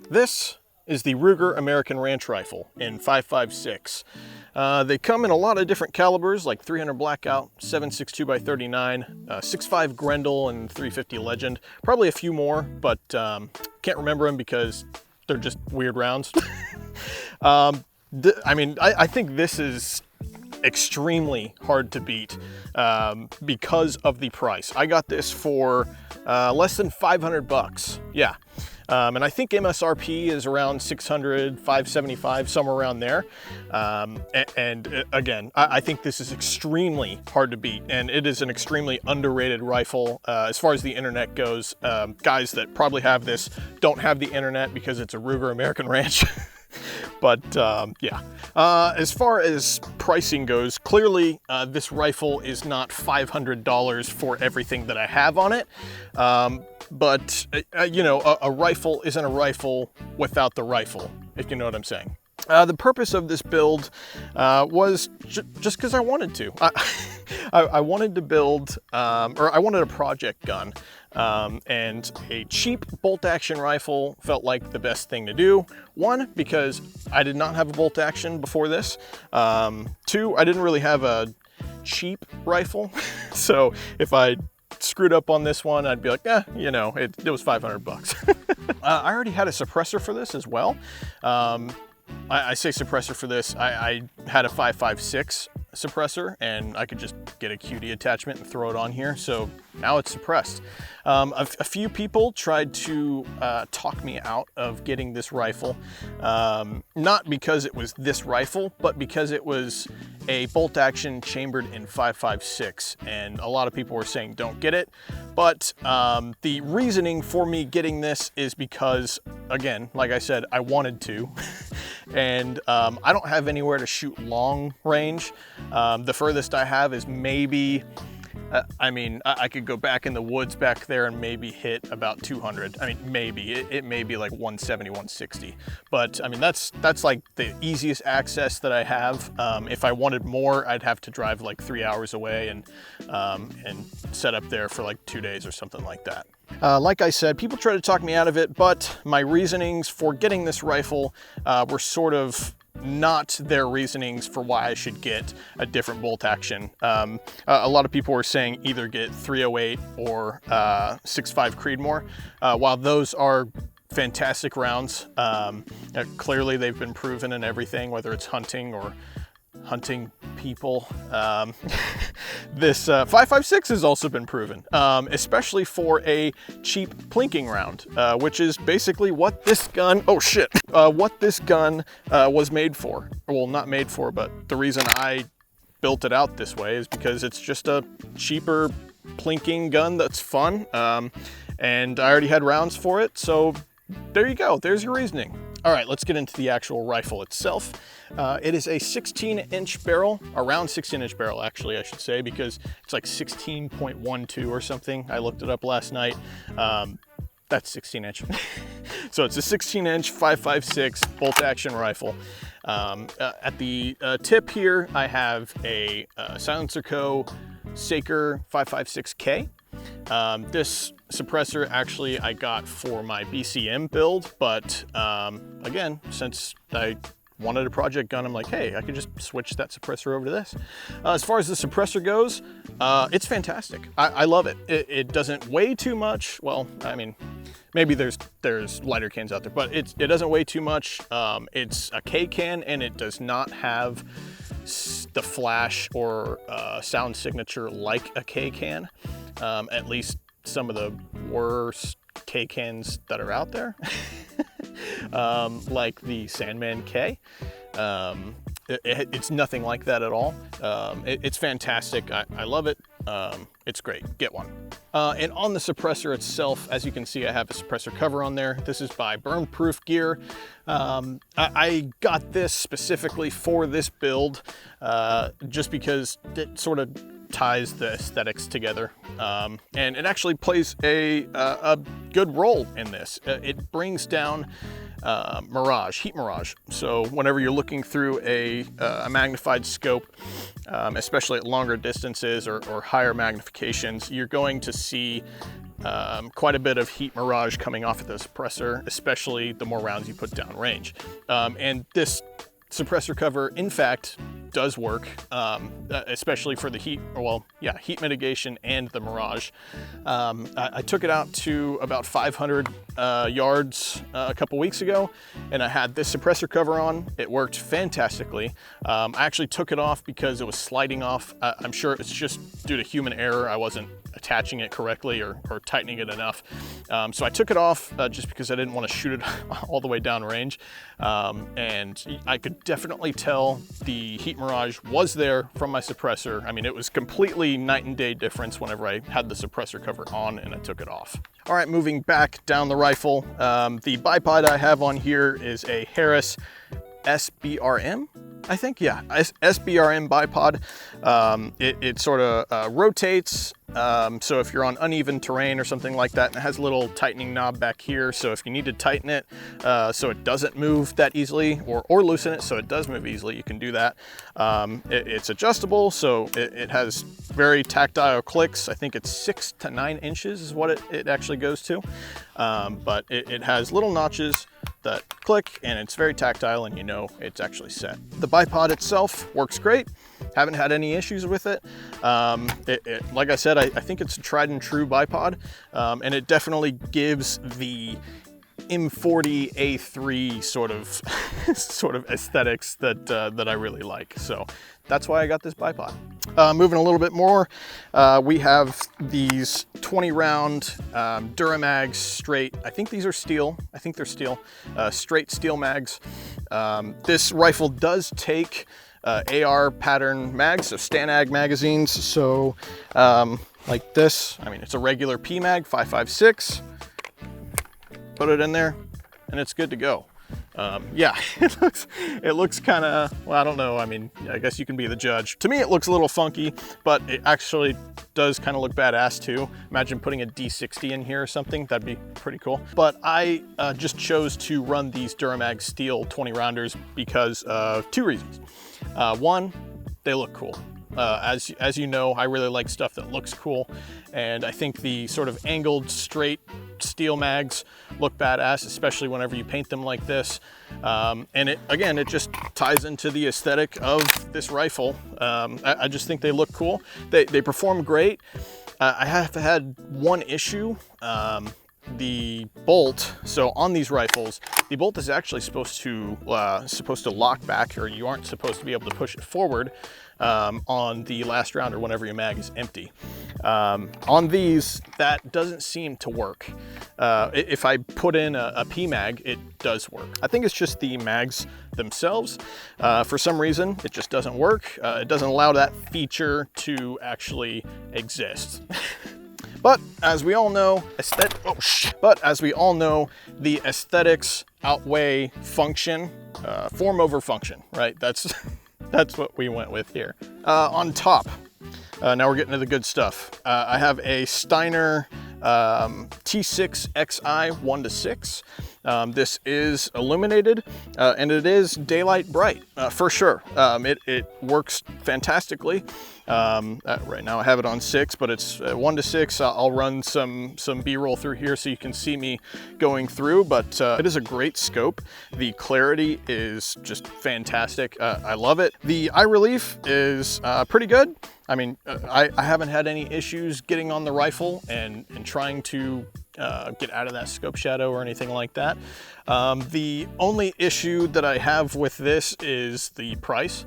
This is the Ruger American Ranch Rifle in 5.56. They come in a lot of different calibers, like 300 Blackout, 7.62 by 39, 6.5 Grendel, and 350 Legend. Probably a few more, but can't remember them because they're just weird rounds. I mean, I think this is extremely hard to beat because of the price. I got this for less than 500 bucks. Yeah. And I think MSRP is around 600, 575, somewhere around there. And again, I think this is extremely hard to beat, and it is an extremely underrated rifle as far as the internet goes. Guys that probably have this don't have the internet because it's a Ruger American Ranch. But yeah, as far as pricing goes, clearly this rifle is not $500 for everything that I have on it. But you know, a rifle isn't a rifle without the rifle, if you know what I'm saying. The purpose of this build was just because I wanted to. I wanted to build, or I wanted a project gun. And a cheap bolt-action rifle felt like the best thing to do. One, because I did not have a bolt-action before this. Two, I didn't really have a cheap rifle. So if I screwed up on this one, I'd be like, you know, it was 500 bucks. I already had a suppressor for this as well. I say suppressor for this, I had a 5.56 suppressor, and I could just get a QD attachment and throw it on here, so now it's suppressed. A few people tried to talk me out of getting this rifle, not because it was this rifle, but because it was a bolt action chambered in 5.56, and a lot of people were saying don't get it. But the reasoning for me getting this is because, again, like I said, I wanted to. And I don't have anywhere to shoot long range. The furthest I have is maybe, I mean, I could go back in the woods back there and maybe hit about 200. I mean, maybe, it may be like 170, 160. But I mean, that's like the easiest access that I have. If I wanted more, I'd have to drive like 3 hours away and set up there for like 2 days or something like that. Like I said, people try to talk me out of it, but my reasonings for getting this rifle were sort of not their reasonings for why I should get a different bolt action. A lot of people were saying either get 308 or 6.5 Creedmoor. While those are fantastic rounds, clearly they've been proven in everything, whether it's hunting or hunting people. This 5.56 has also been proven, especially for a cheap plinking round, which is basically what this gun, what this gun was made for. Well, not made for, but the reason I built it out this way is because it's just a cheaper plinking gun that's fun, and I already had rounds for it, so there you go, there's your reasoning. All right, let's get into the actual rifle itself. It is a 16-inch barrel, around 16-inch barrel actually, I should say, because it's like 16.12 or something. I looked it up last night. That's 16-inch. So it's a 16-inch 5.56 bolt-action rifle. At the tip here, I have a Silencer Co. Saker 5.56K. This suppressor actually I got for my BCM build, but again, since I wanted a project gun, I'm like, hey, I could just switch that suppressor over to this. As far as the suppressor goes, it's fantastic. I love it. It doesn't weigh too much. Well, I mean, maybe there's lighter cans out there, but it doesn't weigh too much. It's a K can, and it does not have the flash or sound signature like a K can. At least some of the worst K cans that are out there. Like the Sandman K. It's nothing like that at all. It's fantastic. I love it. It's great. Get one. And on the suppressor itself, as you can see, I have a suppressor cover on there. This is by Burn Proof Gear. I got this specifically for this build, just because it sort of ties the aesthetics together, and it actually plays a good role in this. It brings down heat mirage. So whenever you're looking through a magnified scope, especially at longer distances or higher magnifications, you're going to see quite a bit of heat mirage coming off of the suppressor, especially the more rounds you put down range. And this suppressor cover, in fact, does work, especially for the heat mitigation and the mirage. I took it out to about 500 yards a couple weeks ago, and I had this suppressor cover on. It worked fantastically. I actually took it off because it was sliding off. I'm sure it's just due to human error. I wasn't attaching it correctly or tightening it enough. So I took it off just because I didn't want to shoot it all the way down range. And I could definitely tell the heat mirage was there from my suppressor. I mean, it was completely night and day difference whenever I had the suppressor cover on and I took it off. All right, moving back down the rifle. The bipod I have on here is a Harris SBRM, I think, yeah, SBRM bipod. It sort of rotates, so if you're on uneven terrain or something like that, and it has a little tightening knob back here, so if you need to tighten it so it doesn't move that easily, or loosen it so it does move easily, you can do that. It's adjustable, so it has very tactile clicks. I think it's 6 to 9 inches is what it actually goes to, but it has little notches that click, and it's very tactile, and you know it's actually set. The bipod itself works great. Haven't had any issues with it. Like I said, I think it's a tried and true bipod, and it definitely gives the M40A3 sort of aesthetics that I really like. So that's why I got this bipod. Moving a little bit more, we have these 20 round Duramags straight. I think these are steel. I think they're steel, straight steel mags. This rifle does take AR pattern mags, so Stanag magazines. So like this, I mean, it's a regular PMag 5.56. Put it in there and it's good to go. Yeah, it looks kind of, well, I don't know. I mean, I guess you can be the judge. To me, it looks a little funky, but it actually does kind of look badass too. Imagine putting a D60 in here or something. That'd be pretty cool. But I just chose to run these Duramag steel 20 rounders because of 2 reasons. One, they look cool. As you know, I really like stuff that looks cool, and I think the sort of angled straight steel mags look badass, especially whenever you paint them like this. And it just ties into the aesthetic of this rifle. I just think they look cool. They perform great. I have had one issue. The bolt, so on these rifles, the bolt is actually supposed to lock back, or you aren't supposed to be able to push it forward on the last round or whenever your mag is empty. On these, that doesn't seem to work. If I put in a PMag, it does work. I think it's just the mags themselves. For some reason, it just doesn't work. It doesn't allow that feature to actually exist. But as we all know, the aesthetics outweigh function, form over function, right? That's what we went with here. On top, now we're getting to the good stuff. I have a Steiner T6Xi 1-6. This is illuminated and it is daylight bright for sure. It works fantastically. Right now I have it on 6, but it's 1 to 6. I'll run some B-roll through here so you can see me going through, but it is a great scope. The clarity is just fantastic. I love it. The eye relief is pretty good. I mean, I haven't had any issues getting on the rifle and trying to get out of that scope shadow or anything like that. The only issue that I have with this is the price.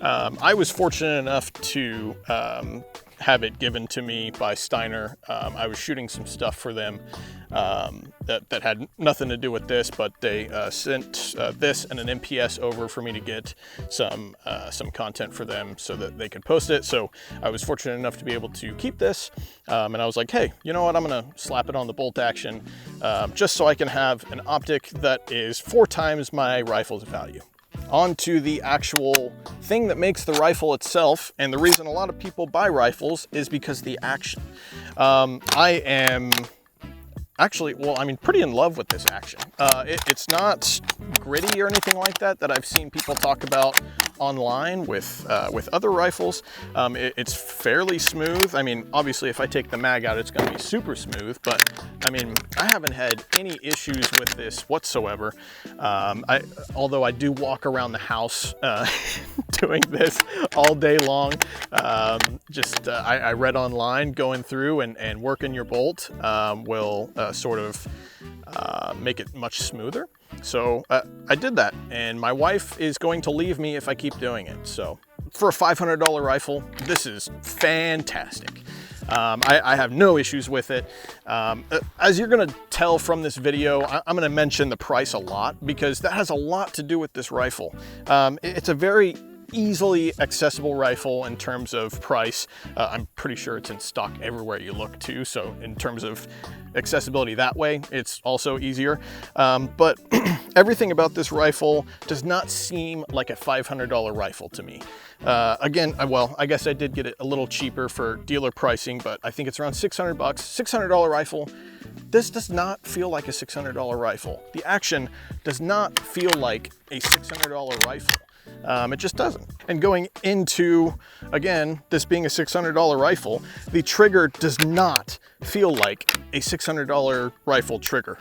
I was fortunate enough to have it given to me by Steiner. I was shooting some stuff for them that had nothing to do with this, but they sent this and an MPS over for me to get some content for them so that they could post it. So I was fortunate enough to be able to keep this, and I was like, hey, you know what, I'm gonna slap it on the bolt action just so I can have an optic that is 4 times my rifle's value. On to the actual thing that makes the rifle itself, and the reason a lot of people buy rifles is because of the action. I am actually, well, I mean, pretty in love with this action. It's not gritty or anything like that I've seen people talk about online with other rifles. It's fairly smooth. I mean, obviously if I take the mag out, it's gonna be super smooth, but I mean, I haven't had any issues with this whatsoever. Although I do walk around the house doing this all day long. I read online, going through and working your bolt will sort of make it much smoother. So I did that, and my wife is going to leave me if I keep doing it. So for a $500 rifle, this is fantastic. I have no issues with it. As you're gonna tell from this video, I'm gonna mention the price a lot because that has a lot to do with this rifle. It's a very easily accessible rifle in terms of price. I'm pretty sure it's in stock everywhere you look too, so in terms of accessibility that way, it's also easier. But everything about this rifle does not seem like a $500 rifle to me. Again, well, I guess I did get it a little cheaper for dealer pricing, but I think it's around 600 bucks. $600 rifle. This does not feel like a $600 rifle. The action does not feel like a $600 rifle. It just doesn't. And going into, again, this being a $600 rifle, the trigger does not feel like a $600 rifle trigger.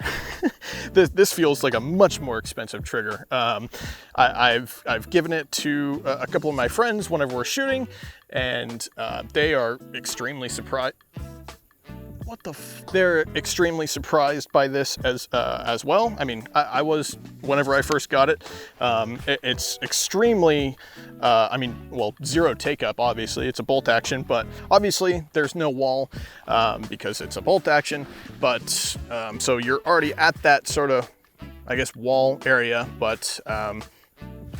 This feels like a much more expensive trigger. I've given it to a couple of my friends whenever we're shooting, and they are extremely surprised. They're extremely surprised by this as well. I mean, I was, whenever I first got it, it's extremely, I mean, well, zero take up, obviously. It's a bolt action, but obviously there's no wall because it's a bolt action. But so you're already at that sort of, I guess, wall area, but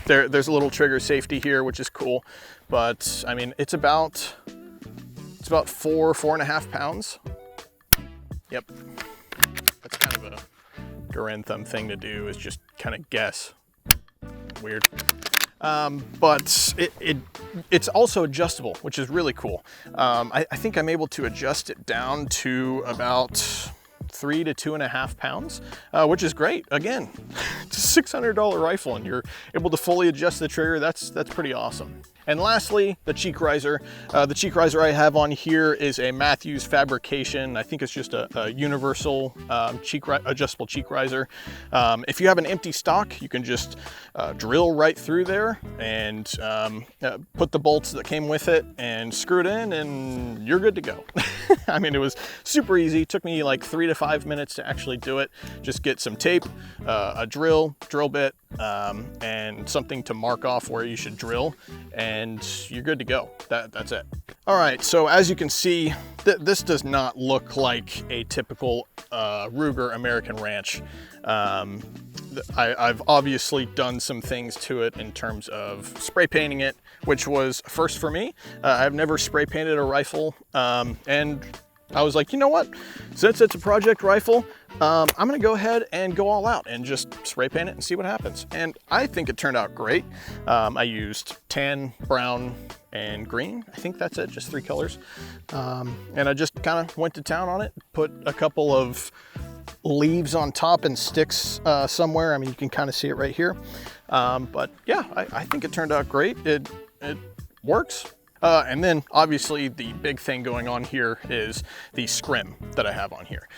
there's a little trigger safety here, which is cool. But I mean, it's about 4.5 pounds. Yep, that's kind of a Garantham thing to do, is just kind of guess. Weird. But it's also adjustable, which is really cool. I think I'm able to adjust it down to about 3 to 2.5 pounds, which is great. Again, it's a $600 rifle and you're able to fully adjust the trigger. That's pretty awesome. And lastly, the cheek riser. The cheek riser I have on here is a Matthews fabrication. I think it's just a universal adjustable cheek riser. If you have an empty stock, you can just drill right through there and put the bolts that came with it and screw it in, and you're good to go. I mean, it was super easy. It took me like 3 to 5 minutes to actually do it. Just get some tape, a drill bit, and something to mark off where you should drill, and you're good to go. That's it. All right, so as you can see, this does not look like a typical Ruger American Ranch. I've obviously done some things to it in terms of spray painting it, which was a first for me. I've never spray painted a rifle, and I was like, you know what? Since it's a project rifle, I'm gonna go ahead and go all out and just spray paint it and see what happens. And I think it turned out great. I used tan, brown, and green. I think that's it, just 3 colors. And I just kind of went to town on it, put a couple of leaves on top and sticks somewhere. I mean, you can kind of see it right here. But yeah, I think it turned out great. It works. And then obviously the big thing going on here is the scrim that I have on here.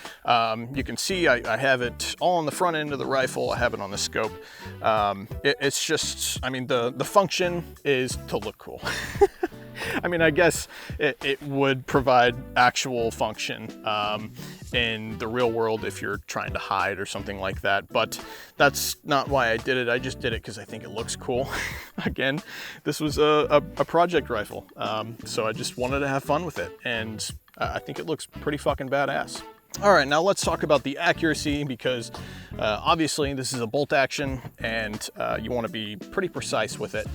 You can see I have it all on the front end of the rifle. I have it on the scope. It's just, I mean, the function is to look cool. I mean, I guess it would provide actual function in the real world if you're trying to hide or something like that, but that's not why I did it. I just did it because I think it looks cool. Again, this was a project rifle, so I just wanted to have fun with it, and I think it looks pretty fucking badass. All right, now let's talk about the accuracy, because obviously this is a bolt action and you want to be pretty precise with it.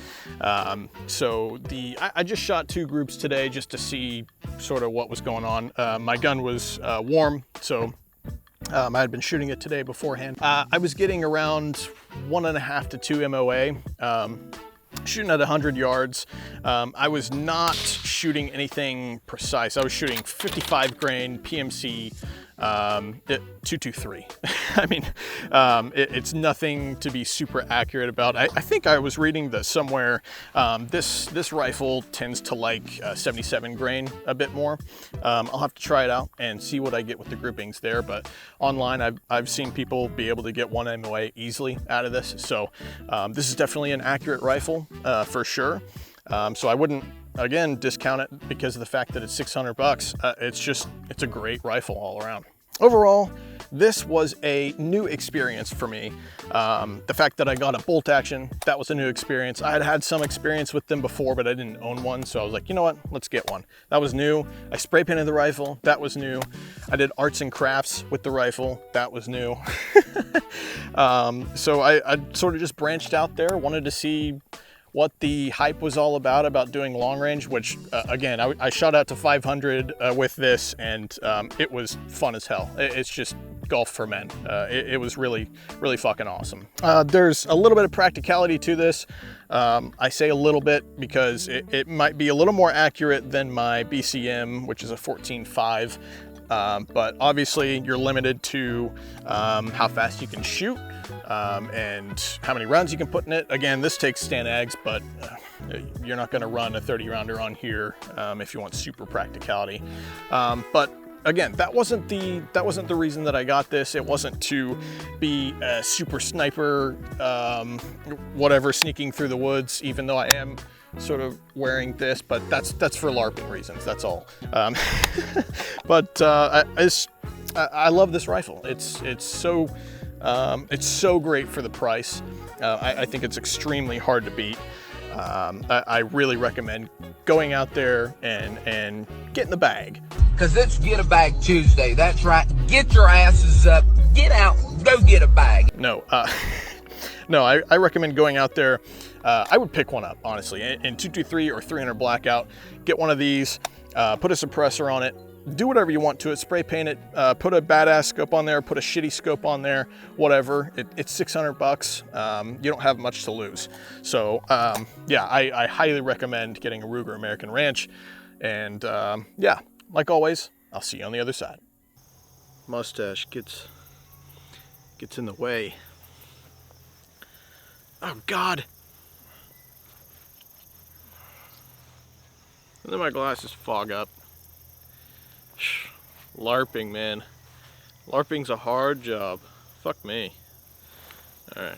So I just shot 2 groups today just to see sort of what was going on. My gun was warm, so I had been shooting it today beforehand. I was getting around 1.5 to 2 MOA. Shooting at 100 yards. I was not shooting anything precise. I was shooting 55 grain PMC 223. I mean, it's nothing to be super accurate about. I think I was reading that somewhere this rifle tends to like 77 grain a bit more. I'll have to try it out and see what I get with the groupings there, but online I've seen people be able to get 1 MOA easily out of this. So this is definitely an accurate rifle for sure. So I wouldn't, again, discount it because of the fact that it's 600 bucks. It's a great rifle all around. Overall, this was a new experience for me. The fact that I got a bolt action, that was a new experience. I had had some experience with them before, but I didn't own one. So I was like, you know what, let's get one. That was new. I spray painted the rifle, that was new. I did arts and crafts with the rifle, that was new. So I sort of just branched out there, wanted to see what the hype was all about doing long range, which again, I shot out to 500 with this, and it was fun as hell. It's just golf for men. It was really, really fucking awesome. There's a little bit of practicality to this. I say a little bit because it might be a little more accurate than my BCM, which is a 14.5. But obviously you're limited to how fast you can shoot and how many rounds you can put in it. Again, this takes Stan-Ags, but you're not going to run a 30 rounder on here if you want super practicality. But again, that wasn't the reason that I got this. It wasn't to be a super sniper, whatever, sneaking through the woods, even though I am sort of wearing this, but that's for LARPing reasons, that's all. But I love this rifle. It's so great for the price. I think it's extremely hard to beat. I really recommend going out there and getting the bag. Cause it's Get a Bag Tuesday. That's right. Get your asses up. Get out. Go get a bag. No, no. I recommend going out there. I would pick one up, honestly, in 223 or 300 blackout. Get one of these. Put a suppressor on it. Do whatever you want to it. Spray paint it. Put a badass scope on there. Put a shitty scope on there. Whatever. It's 600 bucks. You don't have much to lose. So yeah, I highly recommend getting a Ruger American Ranch. And yeah. Like always, I'll see you on the other side. Mustache gets in the way. Oh God. And then my glasses fog up. LARPing, man. LARPing's a hard job. Fuck me. All right.